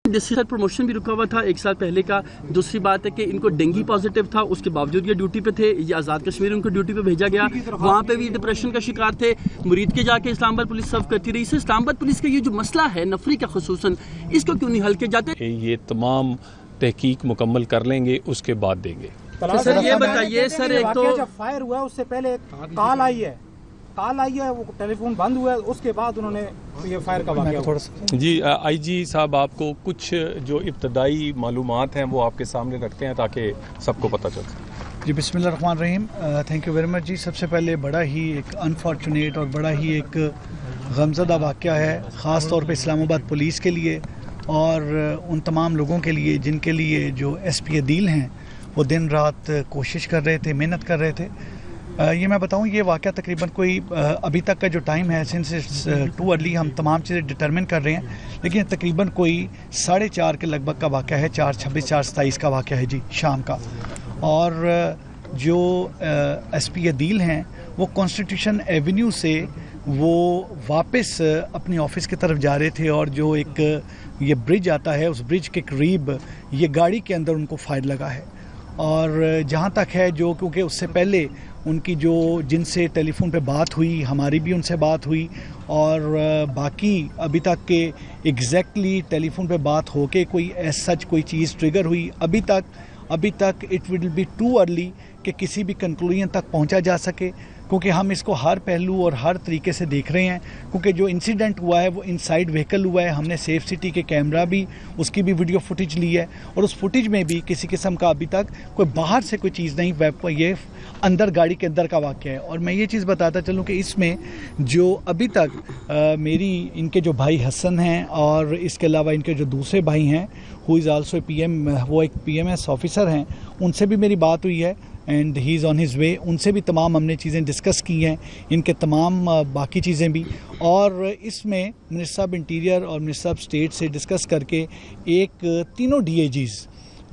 District promotion भी रुका हुआ था 1 साल पहले का। दूसरी बात है कि इनको डेंगू पॉजिटिव था, उसके बावजूद ये ड्यूटी पे थे। ये आज़ाद कश्मीर उनको ड्यूटी पे भेजा गया, वहाँ पे भी डिप्रेशन का शिकार थे। मुरीद के जाके इस्लामाबाद पुलिस सर्व करती रही। इससे इस्लामाबाद पुलिस का ये जो मसला है नफरी का खुसूसन, इसको क्यों नहीं हल किया जाता? ये तमाम तहकीक मुकम्मल कर लेंगे, उसके बाद देंगे। सर ये बताइए सर, एक तो जब फायर हुआ उससे पहले कॉल आई है, वो टेलीफोन बंद हुआ है, उसके बाद उन्होंने ये फायर का वाक़या थोड़ा सा। जी आईजी साहब आपको कुछ जो इब्तदाई मालूमात हैं वो आपके सामने रखते हैं ताकि सबको पता चल सके। जी बिस्मिल्लाहिर्रहमानिर्रहीम, थैंक यू वेरी मच जी। सबसे पहले बड़ा ही एक अनफॉर्चुनेट और बड़ा ही एक गमज़दा वाक़या है, ख़ास तौर पे इस्लामाबाद पुलिस के लिए और उन तमाम लोगों के लिए जिनके लिए जो एसपी अदील हैं वो दिन रात कोशिश कर रहे थे, मेहनत कर रहे थे। ये मैं बताऊं, ये वाक़या तकरीबन कोई अभी तक का जो टाइम है सिंस इट्स टू अर्ली, हम तमाम चीज़ें डिटरमिन कर रहे हैं, लेकिन तकरीबन कोई 4:30 के लगभग का वाक़या है, 4:26 4:27 का वाक़या है जी, शाम का। और जो एसपी अदील हैं वो कॉन्स्टिट्यूशन एवेन्यू से वो वापस अपनी ऑफिस की तरफ जा रहे थे और जो एक ये ब्रिज आता है उस ब्रिज के करीब ये गाड़ी के अंदर उनको फायर लगा है। और जहाँ तक है जो, क्योंकि उससे पहले उनकी जो जिनसे टेलीफोन पे बात हुई, हमारी भी उनसे बात हुई और बाकी अभी तक के एग्जैक्टली टेलीफोन पे बात होके कोई ऐसा सच कोई चीज़ ट्रिगर हुई अभी तक it will be too early कि किसी भी कंक्लूजन तक पहुंचा जा सके, क्योंकि हम इसको हर पहलू और हर तरीके से देख रहे हैं। क्योंकि जो इंसिडेंट हुआ है वो इनसाइड व्हीकल हुआ है, हमने सेफ सिटी के कैमरा भी उसकी भी वीडियो फुटेज ली है और उस फुटेज में भी किसी किस्म का अभी तक कोई बाहर से कोई चीज़ नहीं, ये अंदर गाड़ी के अंदर का वाक़या है। और मैं ये चीज़ बताता चलूँ कि इसमें जो अभी तक मेरी इनके जो भाई हसन हैं और इसके अलावा इनके जो दूसरे भाई हैं हु इज़ आल्सो PM, वो एक PMS ऑफिसर हैं, उनसे भी मेरी बात हुई है and he is on his way. उनसे भी तमाम हमने चीज़ें डिस्कस की हैं, इनके तमाम बाकी चीज़ें भी। और इसमें मिनिस्टर साहब इंटीरियर और मिनिस्टर साहब स्टेट से डिस्कस करके एक तीनों DIGs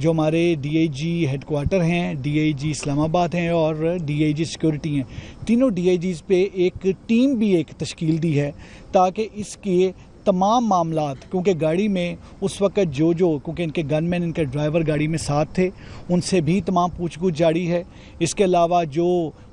जो हमारे DIG हेडक्वार्टर हैं, DIG इस्लामाबाद हैं और DIG सिक्योरिटी हैं, तीनों DIGs पे एक टीम भी एक तश्कील दी है ताकि इसके तमाम मामलात, क्योंकि गाड़ी में उस वक्त जो क्योंकि इनके गनमैन, इनके ड्राइवर गाड़ी में साथ थे, उनसे भी तमाम पूछगछ जारी है। इसके अलावा जो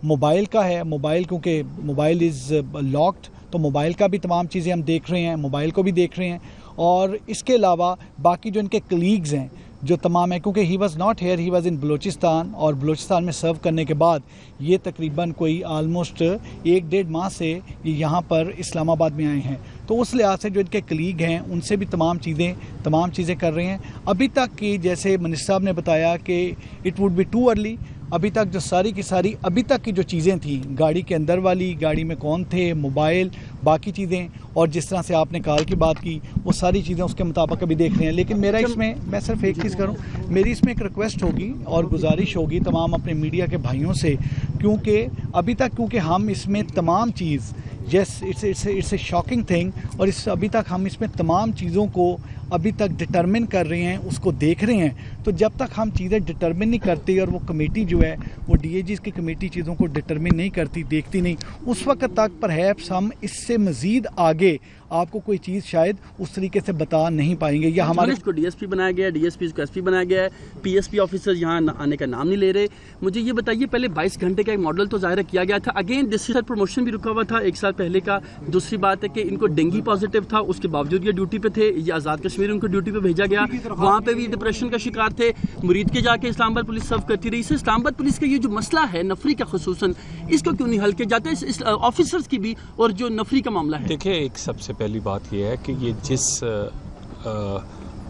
मोबाइल का है, मोबाइल क्योंकि मोबाइल इज़ लॉक्ड, तो मोबाइल का भी तमाम चीज़ें हम देख रहे हैं, मोबाइल को भी देख रहे हैं। और इसके अलावा बाकी जो इनके कलीग्स हैं जो तमाम है, क्योंकि he was not here, he was इन बलूचिस्तान और बलूचिस्तान में सर्व करने के बाद ये तकरीबन कोई आलमोस्ट 1-1.5 माह से ये यहाँ पर इस्लामाबाद में आए हैं। तो उस लिहाज से जो इनके कलीग हैं उनसे भी तमाम चीज़ें कर रहे हैं। अभी तक की जैसे मिनिस्टर साहब ने बताया कि it would be too early, अभी तक जो सारी की सारी अभी तक की जो चीज़ें थी गाड़ी के अंदर वाली, गाड़ी में कौन थे, मोबाइल, बाकी चीज़ें, और जिस तरह से आपने कॉल की बात की वो सारी चीज़ें उसके मुताबिक अभी देख रहे हैं। लेकिन मेरा इसमें, मैं सिर्फ एक चीज़ करूं, मेरी इसमें एक रिक्वेस्ट होगी और गुजारिश होगी तमाम अपने मीडिया के भाइयों से, क्योंकि अभी तक क्योंकि हम इसमें तमाम चीज़ इट्स ए शॉकिंग थिंग और अभी तक हम इसमें तमाम चीज़ों को अभी तक डिटरमिन कर रहे हैं, उसको देख रहे हैं। तो जब तक हम चीज़ें डिटरमिन नहीं करते और वो कमेटी जो है वो DIGs की कमेटी चीज़ों को डिटरमिन नहीं करती, देखती नहीं, उस वक्त तक परहैप्स हम इससे मज़ीद आगे आपको कोई चीज़ शायद उस तरीके से बता नहीं पाएंगे। या हमारे को DSP बनाया गया है, DSP को SP बनाया गया है, PSP ऑफिसर यहाँ आने का नाम नहीं ले रहे। मुझे ये बताइए, पहले 22 घंटे का एक मॉडल तो ज़ाहिर किया गया था, अगेन डिस्ट्रिक्ट प्रमोशन भी रुका हुआ था 1 साल पहले का। दूसरी बात है कि इनको डेंगू पॉजिटिव था, उसके बावजूद ये ड्यूटी पे थे। ये आज़ाद कश्मीर उनको ड्यूटी पे भेजा गया, वहाँ पे भी डिप्रेशन का शिकार थे। मुरीद के जाके इस्लामाबाद पुलिस सर्व करती रही। इससे इस्लामाबाद पुलिस का ये जो मसला है नफरी का खुसूसन, इसको क्यों नहीं हल किया जाता है ऑफिसर्स की भी, और जो नफरी का मामला है? देखिए, एक सबसे पहली बात यह है कि ये जिस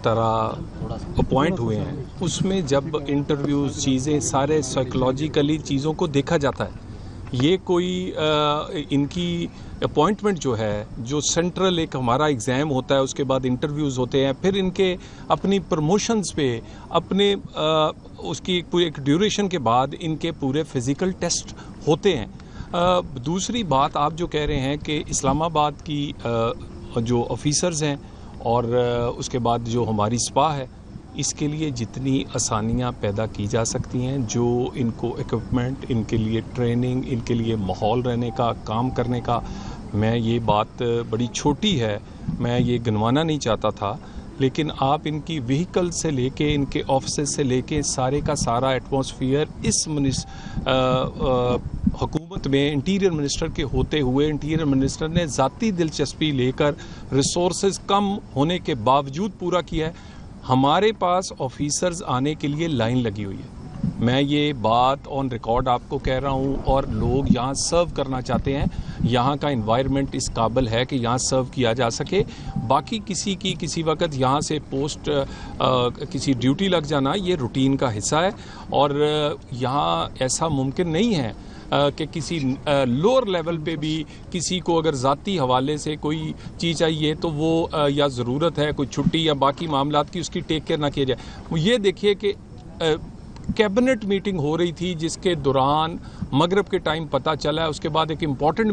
तरह अपॉइंट हुए हैं उसमें जब इंटरव्यूज़ चीज़ें सारे साइकोलॉजिकली चीज़ों को देखा जाता है। ये कोई इनकी अपॉइंटमेंट जो है, जो सेंट्रल एक हमारा एग्ज़ाम होता है, उसके बाद इंटरव्यूज़ होते हैं, फिर इनके अपनी प्रमोशंस पे अपने उसकी पूरी एक ड्यूरेशन के बाद इनके पूरे फिज़िकल टेस्ट होते हैं। दूसरी बात आप जो कह रहे हैं कि इस्लामाबाद की जो ऑफिसर्स हैं और उसके बाद जो हमारी स्पा है, इसके लिए जितनी आसानियां पैदा की जा सकती हैं, जो इनको इक्विपमेंट, इनके लिए ट्रेनिंग, इनके लिए माहौल रहने का, काम करने का, मैं ये बात बड़ी छोटी है, मैं ये गिनवाना नहीं चाहता था, लेकिन आप इनकी व्हीकल से लेके, इनके ऑफिस से लेके सारे का सारा एटमॉस्फेयर इस हुकूमत में इंटीरियर मिनिस्टर के होते हुए इंटीरियर मिनिस्टर ने ज़ाती दिलचस्पी लेकर रिसोर्सेज कम होने के बावजूद पूरा किया है। हमारे पास ऑफिसर्स आने के लिए लाइन लगी हुई है। मैं ये बात ऑन रिकॉर्ड आपको कह रहा हूँ, और लोग यहाँ सर्व करना चाहते हैं। यहाँ का एनवायरनमेंट इस काबिल है कि यहाँ सर्व किया जा सके। बाकी किसी की किसी वक्त यहाँ से पोस्ट किसी ड्यूटी लग जाना ये रूटीन का हिस्सा है, और यहाँ ऐसा मुमकिन नहीं है कि किसी लोअर लेवल पे भी किसी को अगर ज़ाती हवाले से कोई चीज़ चाहिए तो वो या ज़रूरत है कोई छुट्टी या बाकी मामलात की, उसकी टेक केयर ना किया जाए। ये देखिए कि कैबिनेट मीटिंग हो रही थी जिसके दौरान मगरिब के टाइम पता चला है, उसके बाद एक इम्पॉर्टेंट